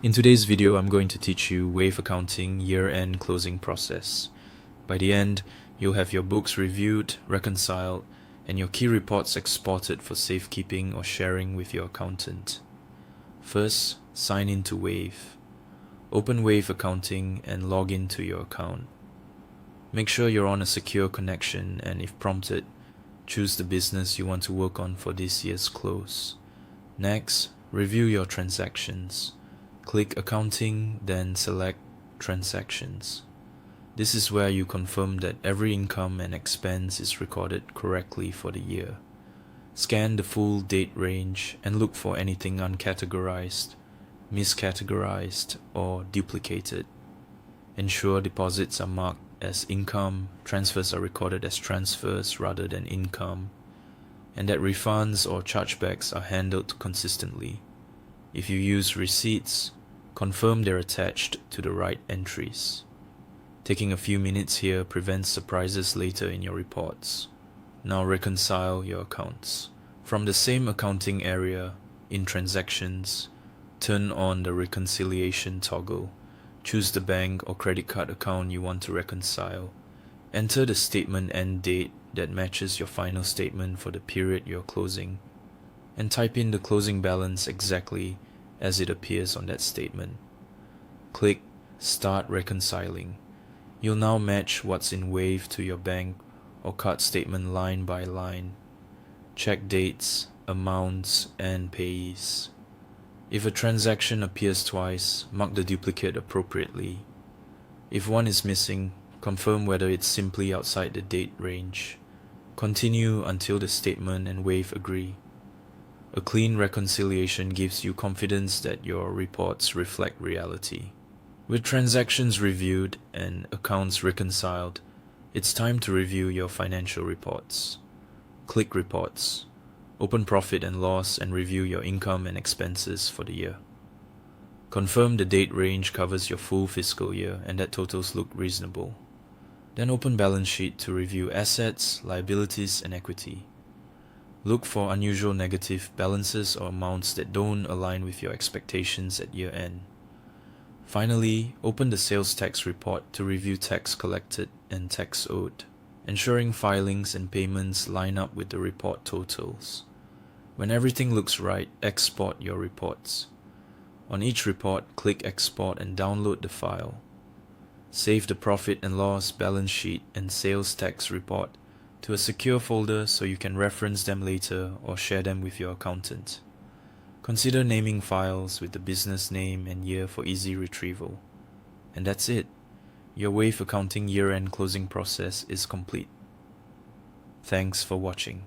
In today's video, I'm going to teach you Wave Accounting year-end closing process. By the end, you'll have your books reviewed, reconciled, and your key reports exported for safekeeping or sharing with your accountant. First, sign into Wave. Open Wave Accounting and log into your account. Make sure you're on a secure connection, and if prompted, choose the business you want to work on for this year's close. Next, review your transactions. Click Accounting, then select Transactions. This is where you confirm that every income and expense is recorded correctly for the year. Scan the full date range and look for anything uncategorized, miscategorized, or duplicated. Ensure deposits are marked as income, transfers are recorded as transfers rather than income, and that refunds or chargebacks are handled consistently. If you use receipts, confirm they're attached to the right entries. Taking a few minutes here prevents surprises later in your reports. Now reconcile your accounts. From the same accounting area, in Transactions, turn on the Reconciliation toggle. Choose the bank or credit card account you want to reconcile. Enter the statement end date that matches your final statement for the period you're closing, and type in the closing balance exactly as it appears on that statement. Click Start Reconciling. You'll now match what's in Wave to your bank or card statement line by line. Check dates, amounts, and payees. If a transaction appears twice, mark the duplicate appropriately. If one is missing, confirm whether it's simply outside the date range. Continue until the statement and Wave agree. A clean reconciliation gives you confidence that your reports reflect reality. With transactions reviewed and accounts reconciled, it's time to review your financial reports. Click Reports. Open Profit and Loss and review your income and expenses for the year. Confirm the date range covers your full fiscal year and that totals look reasonable. Then open Balance Sheet to review assets, liabilities, and equity. Look for unusual negative balances or amounts that don't align with your expectations at year end. Finally, open the sales tax report to review tax collected and tax owed, ensuring filings and payments line up with the report totals. When everything looks right, export your reports. On each report, click Export and download the file. Save the profit and loss, balance sheet, and sales tax report to a secure folder so you can reference them later or share them with your accountant. Consider naming files with the business name and year for easy retrieval. And that's it. Your Wave Accounting year-end closing process is complete. Thanks for watching.